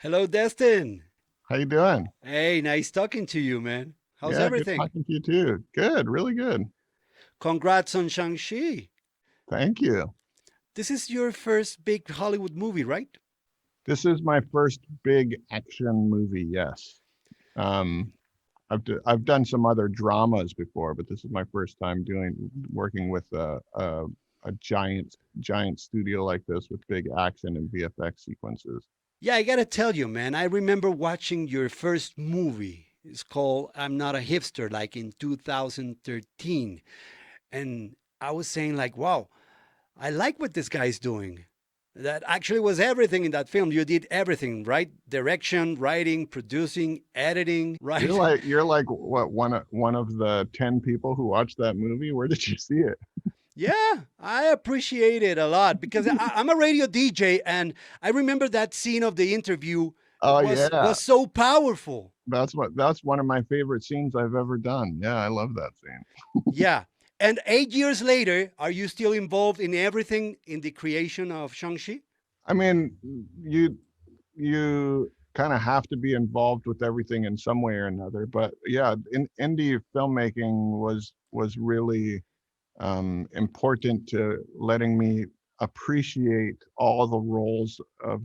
Hello, Destin. How you doing? Hey, nice talking to you, man. How's Yeah, good everything? talking to you too. Good, really good. Congrats on Shang-Chi. Thank you. This is your first big Hollywood movie, right? This is my first big action movie. Yes. Um, I've done some other dramas before, but this is my first time working with a giant studio like this with big action and VFX sequences. Yeah, I gotta tell you, man, I remember watching your first movie. It's called I'm Not a Hipster, like in 2013. And I was saying, like, wow, I like what this guy's doing. That actually was everything in that film. You did everything, right? Direction, writing, producing, editing, right? You're like what one of the 10 people who watched that movie? Where did you see it? Yeah, I appreciate it a lot because I'm a radio DJ, and I remember that scene of the interview Oh was yeah. so powerful. That's one of my favorite scenes I've ever done. Yeah, I love that scene. Yeah. And 8 years later, are you still involved in everything in the creation of Shang-Chi? I mean, you you kind of have to be involved with everything in some way or another. But yeah, indie filmmaking was really important to letting me appreciate all the roles of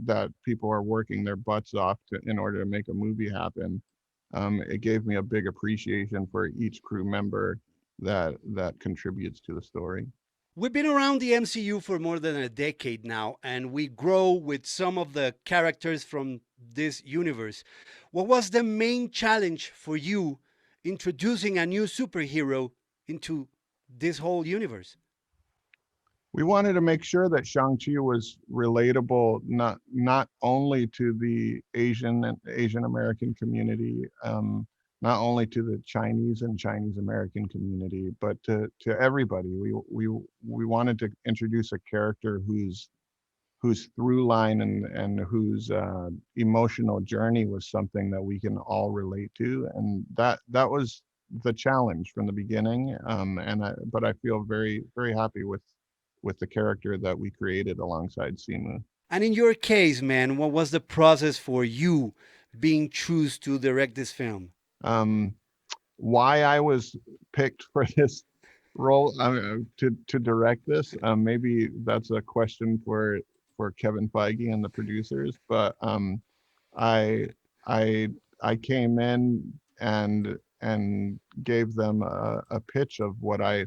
that people are working their butts off in order to make a movie happen. It gave me a big appreciation for each crew member that contributes to the story. We've been around the MCU for more than a decade now, and we grow with some of the characters from this universe. What was the main challenge for you introducing a new superhero into this whole universe? We wanted to make sure that Shang-Chi was relatable not only to the Asian and Asian American community, not only to the Chinese and Chinese American community, but to everybody. We wanted to introduce a character whose through line and whose emotional journey was something that we can all relate to, and that was the challenge from the beginning. But I feel very happy with the character that we created alongside Simu. And in your case, man, what was the process for you being choose to direct this film? Um, why I was picked for this role to direct this, maybe that's a question for Kevin Feige and the producers. But I I I came in and gave them a pitch of what I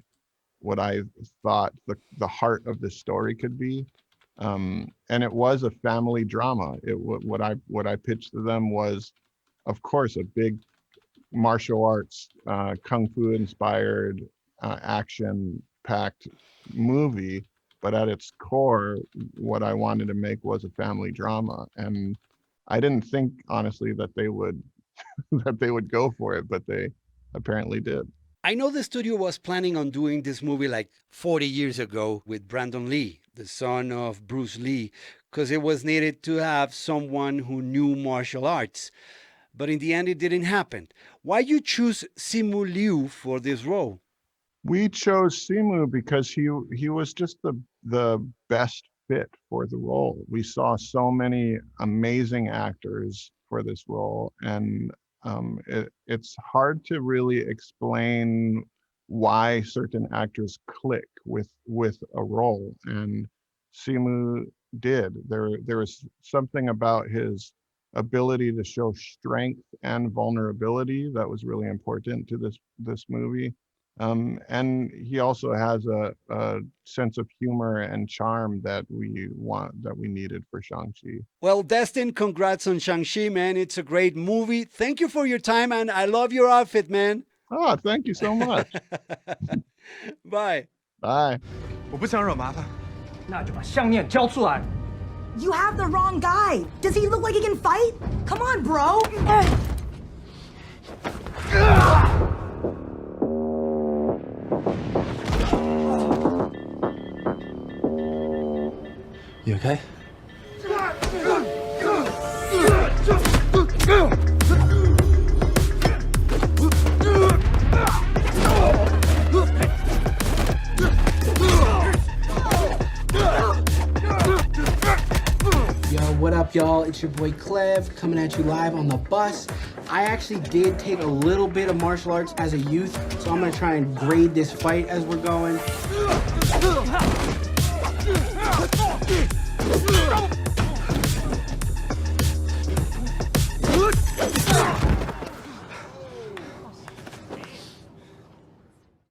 thought the heart of the story could be. And it was a family drama. What I pitched to them was, of course, a big martial arts, kung fu inspired, action packed movie. But at its core, what I wanted to make was a family drama. And I didn't think honestly that they would that they would go for it, but they apparently did. I know the studio was planning on doing this movie like 40 years ago with Brandon Lee, the son of Bruce Lee, because it was needed to have someone who knew martial arts. But in the end, it didn't happen. Why you choose Simu Liu for this role? We chose Simu because he was just the best fit for the role. We saw so many amazing actors for this role, and it's hard to really explain why certain actors click with a role, and Simu did. There was something about his ability to show strength and vulnerability that was really important to this movie. And he also has a sense of humor and charm that we needed for Shang-Chi. Well, Destin, congrats on Shang-Chi, man. It's a great movie. Thank you for your time, and I love your outfit, man. Oh, thank you so much. Bye. Bye. 我不想惹麻烦。那就把项链交出来。You have the wrong guy. Does he look like he can fight? Come on, bro. You okay? Yo, what up, y'all? It's It's your boy Clev coming at you live on the bus. I actually did take a little bit of martial arts as a youth, so I'm gonna try and grade this fight as we're going.